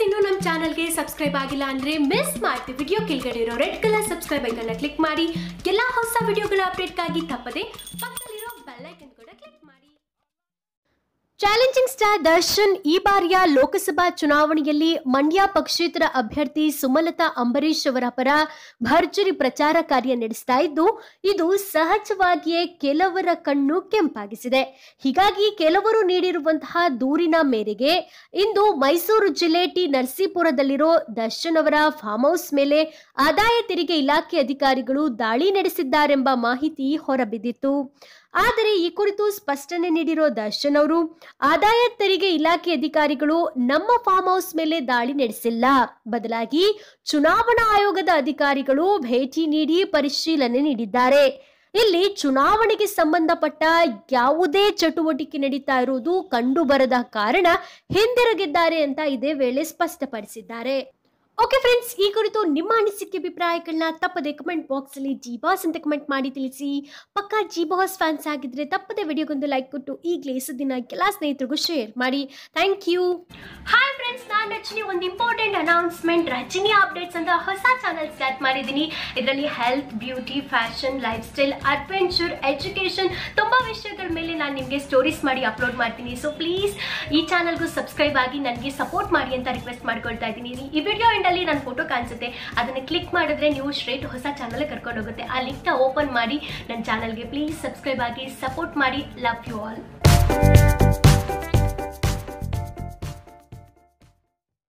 ನೀವಿನ್ನೂ ನಮ್ಮ ಚಾನಲ್ಗೆ ಸಬ್ಸ್ಕ್ರೈಬ್ ಆಗಿಲ್ಲ ಅಂದ್ರೆ ಮಿಸ್ ಮಾಡ್ತಿ ವಿಡಿಯೋ ಕೆಳಗಡೆ ಇರೋ red colour subscribe icon click ಮಾಡಿ ಎಲ್ಲ ಹೊಸ ವಿಡಿಯೋಗಳ ಅಪ್ಡೇಟ್ಗಾಗಿ ತಪ್ಪದೆ ಪಕ್ಕದಲ್ಲಿರೋ ಬೆಲ್ ಐಕನ್ ಕೂಡ ಕ್ಲಿಕ್ ಮಾಡಿ. ಚಾಲೆಂಜಿಂಗ್ ಸ್ಟಾರ್ ದರ್ಶನ್ ಈ ಬಾರಿಯ ಲೋಕಸಭಾ ಚುನಾವಣೆಯಲ್ಲಿ ಮಂಡ್ಯ ಪಕ್ಷೇತರ ಅಭ್ಯರ್ಥಿ ಸುಮಲತಾ ಅಂಬರೀಶ್ ಅವರ ಪರ ಭರ್ಜರಿ ಪ್ರಚಾರ ಕಾರ್ಯ ನಡೆಸ್ತಾ ಇದ್ದು ಇದು ಸಹಜವಾಗಿಯೇ ಕೆಲವರ ಕಣ್ಣು ಕೆಂಪಾಗಿಸಿದೆ. ಹೀಗಾಗಿ ಕೆಲವರು ನೀಡಿರುವಂತಹ ದೂರಿನ ಮೇರೆಗೆ ಇಂದು ಮೈಸೂರು ಜಿಲ್ಲೆ ಟಿ ನರಸೀಪುರದಲ್ಲಿರೋ ದರ್ಶನ್ ಅವರ ಫಾರ್ಮ್ ಹೌಸ್ ಮೇಲೆ ಆದಾಯ ತೆರಿಗೆ ಇಲಾಖೆ ಅಧಿಕಾರಿಗಳು ದಾಳಿ ನಡೆಸಿದ್ದಾರೆಂಬ ಮಾಹಿತಿ ಹೊರಬಿದ್ದಿತ್ತು. ಆದರೆ ಈ ಕುರಿತು ಸ್ಪಷ್ಟನೆ ನೀಡಿರೋ ದರ್ಶನ್ ಅವರು ಆದಾಯ ತೆರಿಗೆ ಇಲಾಖೆ ಅಧಿಕಾರಿಗಳು ನಮ್ಮ ಫಾರ್ಮ್ ಹೌಸ್ ಮೇಲೆ ದಾಳಿ ನಡೆಸಿಲ್ಲ, ಬದಲಾಗಿ ಚುನಾವಣಾ ಆಯೋಗದ ಅಧಿಕಾರಿಗಳು ಭೇಟಿ ನೀಡಿ ಪರಿಶೀಲನೆ ನೀಡಿದ್ದಾರೆ. ಇಲ್ಲಿ ಚುನಾವಣೆಗೆ ಸಂಬಂಧಪಟ್ಟ ಯಾವುದೇ ಚಟುವಟಿಕೆ ನಡೀತಾ ಇರುವುದು ಕಂಡು ಬರದ ಕಾರಣ ಹಿಂದಿರುಗಿದ್ದಾರೆ ಅಂತ ಇದೇ ವೇಳೆ ಸ್ಪಷ್ಟಪಡಿಸಿದ್ದಾರೆ. ಓಕೆ ಫ್ರೆಂಡ್ಸ್, ಈ ಕುರಿತು ನಿಮ್ಮ ಅನಿಸಿಕೆ ಅಭಿಪ್ರಾಯಗಳನ್ನ ತಪ್ಪದೆ ಕಮೆಂಟ್ ಬಾಕ್ಸ್ ಅಲ್ಲಿ ಜಿ ಬಾಸ್ ಅಂತ ಕಮೆಂಟ್ ಮಾಡಿ ತಿಳಿಸಿ. ಪಕ್ಕಾ ಜಿ ಬಾಸ್ ಫ್ಯಾನ್ಸ್ ಆಗಿದ್ರೆ ತಪ್ಪದೆ ವಿಡಿಯೋಗೊಂದು ಲೈಕ್ ಕೊಟ್ಟು ಈಗಲೇ ಸುದ್ದಿನ ಎಲ್ಲ ಸ್ನೇಹಿತರಿಗೂ ಶೇರ್ ಮಾಡಿ. Thank you. ಹಾಯ್ ಫ್ರೆಂಡ್ಸ್, ನಾನು ರಚನಿ. ಒಂದು ಇಂಪಾರ್ಟೆಂಟ್ ಅನೌನ್ಸ್ಮೆಂಟ್, ರಚನಿ ಅಪ್ಡೇಟ್ಸ್ ಅಂತ ಹೊಸ ಚಾನಲ್ ಸ್ಟಾರ್ಟ್ ಮಾಡಿದ್ದೀನಿ. ಇದರಲ್ಲಿ health, beauty, fashion, life style, adventure, education ತುಂಬಾ ವಿಷಯಗಳ ಮೇಲೆ ನಾನು ನಿಮಗೆ ಸ್ಟೋರೀಸ್ ಮಾಡಿ ಅಪ್ಲೋಡ್ ಮಾಡ್ತೀನಿ. ಸೊ ಪ್ಲೀಸ್ ಈ ಚಾನಲ್ಗೂ ಸಬ್ಸ್ಕ್ರೈಬ್ ಆಗಿ ನನಗೆ ಸಪೋರ್ಟ್ ಮಾಡಿ ಅಂತ ರಿಕ್ವೆಸ್ಟ್ ಮಾಡ್ಕೊಳ್ತಾ ಇದ್ದೀನಿ. ಈ ವಿಡಿಯೋ ಅಲ್ಲಿ ನನ್ನ ಫೋಟೋ ಕಾಣಿಸುತ್ತೆ, ಅದನ್ನ ಕ್ಲಿಕ್ ಮಾಡಿದ್ರೆ ನೀವು ಸ್ಟ್ರೇಟ್ ಹೊಸ ಚಾನಲ್ ಕರ್ಕೊಂಡು ಹೋಗುತ್ತೆ. ಆ ಲಿಂಕ್ ಓಪನ್ ಮಾಡಿ ನನ್ನ ಚಾನಲ್ಗೆ ಪ್ಲೀಸ್ ಸಬ್ಸ್ಕ್ರೈಬ್ ಆಗಿ ಸಪೋರ್ಟ್ ಮಾಡಿ. Love you all.